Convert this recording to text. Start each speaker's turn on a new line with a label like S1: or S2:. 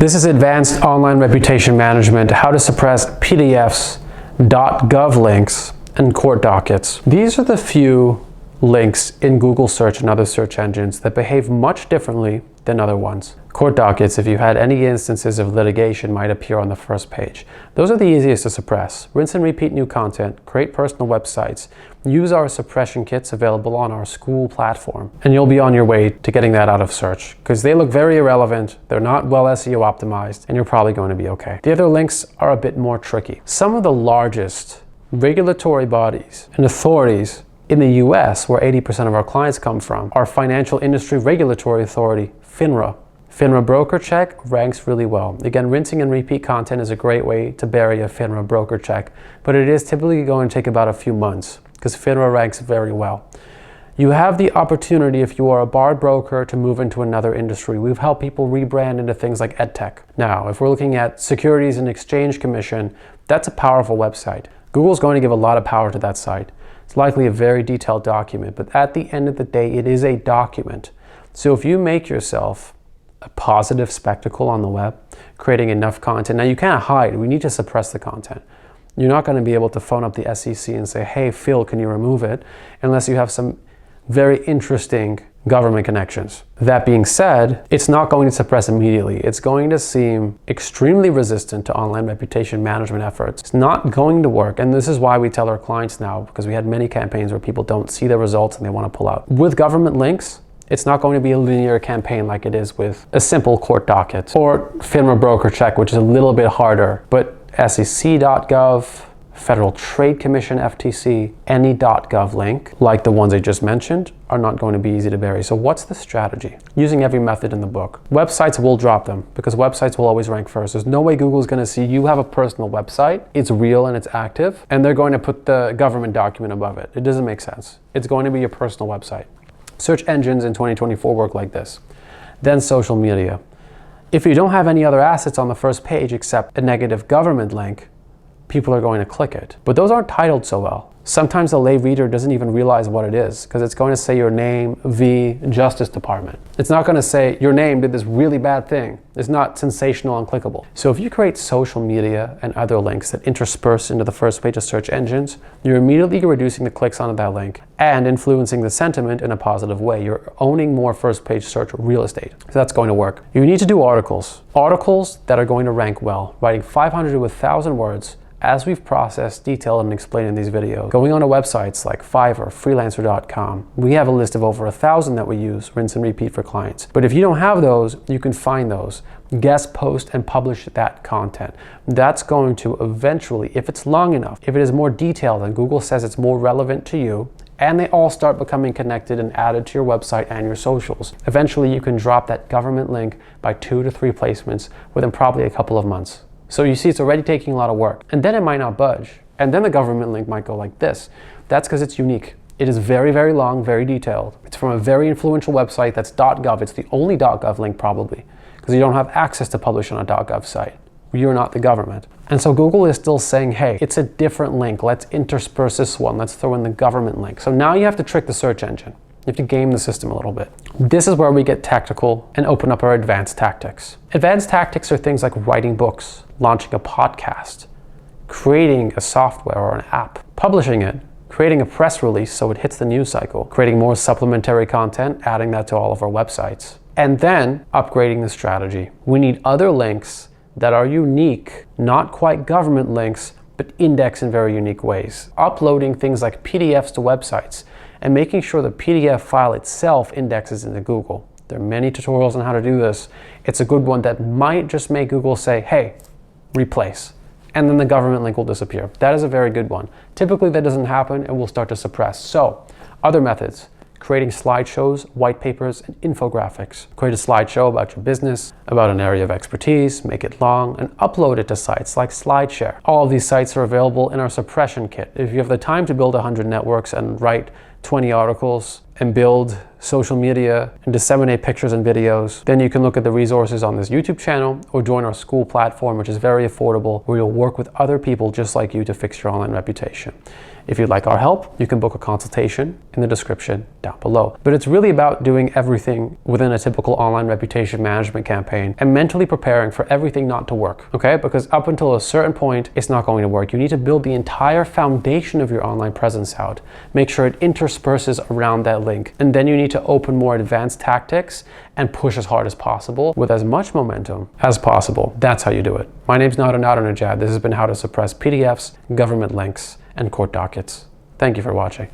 S1: This is Advanced Online Reputation Management, how to suppress PDFs, .gov links, and court dockets. These are the few links in Google search and other search engines that behave much differently than other ones. Court dockets, if you had any instances of litigation, might appear on the first page. Those are the easiest to suppress. Rinse and repeat new content, create personal websites, use our suppression kits available on our school platform, and you'll be on your way to getting that out of search, because they look very irrelevant, they're not well SEO optimized, and you're probably going to be okay. The other links are a bit more tricky. Some of the largest regulatory bodies and authorities in the US, where 80% of our clients come from, are Financial Industry Regulatory Authority, FINRA. FINRA broker check ranks really well. Again, rinsing and repeat content is a great way to bury a FINRA broker check, but it is typically going to take about a few months because FINRA ranks very well. You have the opportunity, if you are a barred broker, to move into another industry. We've helped people rebrand into things like EdTech. Now, if we're looking at Securities and Exchange Commission, that's a powerful website. Google's going to give a lot of power to that site. It's likely a very detailed document, but at the end of the day, it is a document. So if you make yourself a positive spectacle on the web, creating enough content. Now you can't hide, we need to suppress the content. You're not going to be able to phone up the SEC and say, hey Phil, can you remove it? Unless you have some very interesting government connections. That being said, it's not going to suppress immediately. It's going to seem extremely resistant to online reputation management efforts. It's not going to work, and this is why we tell our clients now, because we had many campaigns where people don't see the results and they want to pull out. With government links, it's not going to be a linear campaign like it is with a simple court docket or FINRA broker check, which is a little bit harder. But SEC.gov, Federal Trade Commission, FTC, any .gov link, like the ones I just mentioned, are not going to be easy to bury. So what's the strategy? Using every method in the book. Websites will drop them because websites will always rank first. There's no way Google's going to see you have a personal website, it's real and it's active, and they're going to put the government document above it. It doesn't make sense. It's going to be your personal website. Search engines in 2024 work like this. Then social media. If you don't have any other assets on the first page except a negative government link, people are going to click it. But those aren't titled so well. Sometimes the lay reader doesn't even realize what it is because it's going to say your name v. Justice Department. It's not going to say your name did this really bad thing. It's not sensational and clickable. So if you create social media and other links that intersperse into the first page of search engines, you're immediately reducing the clicks onto that link and influencing the sentiment in a positive way. You're owning more first page search real estate. So that's going to work. You need to do articles. Articles that are going to rank well, writing 500 to 1,000 words, as we've processed, detailed, and explained in these videos. Going on to websites like Fiverr, freelancer.com, we have a list of over 1,000 that we use, rinse and repeat for clients. But if you don't have those, you can find those. Guest post and publish that content. That's going to eventually, if it's long enough, if it is more detailed and Google says it's more relevant to you, and they all start becoming connected and added to your website and your socials, eventually you can drop that government link by 2 to 3 placements within probably a couple of months. So you see, it's already taking a lot of work. And then it might not budge. And then the government link might go like this. That's because it's unique. It is very, very long, very detailed. It's from a very influential website that's .gov. It's the only .gov link probably, because you don't have access to publish on a .gov site. You're not the government. And so Google is still saying, hey, it's a different link. Let's intersperse this one. Let's throw in the government link. So now you have to trick the search engine. You have to game the system a little bit. This is where we get tactical and open up our advanced tactics. Advanced tactics are things like writing books, launching a podcast, creating a software or an app, publishing it, creating a press release so it hits the news cycle, creating more supplementary content, adding that to all of our websites, and then upgrading the strategy. We need other links that are unique, not quite government links, but index in very unique ways. Uploading things like PDFs to websites and making sure the PDF file itself indexes into Google. There are many tutorials on how to do this. It's a good one that might just make Google say, hey, replace, and then the government link will disappear. That is a very good one. Typically that doesn't happen and we'll start to suppress. So, other methods. Creating slideshows, white papers, and infographics. Create a slideshow about your business, about an area of expertise, make it long, and upload it to sites like SlideShare. All of these sites are available in our suppression kit. If you have the time to build 100 networks and write 20 articles and build social media and disseminate pictures and videos, then you can look at the resources on this YouTube channel or join our school platform, which is very affordable, where you'll work with other people just like you to fix your online reputation. If you'd like our help, you can book a consultation in the description down below. But it's really about doing everything within a typical online reputation management campaign and mentally preparing for everything not to work, okay? Because up until a certain point, it's not going to work. You need to build the entire foundation of your online presence out. Make sure it intersperses around that link. And then you need to open more advanced tactics and push as hard as possible with as much momentum as possible. That's how you do it. My name's Nadernejad. This has been how to suppress PDFs, government links, and court dockets. Thank you for watching.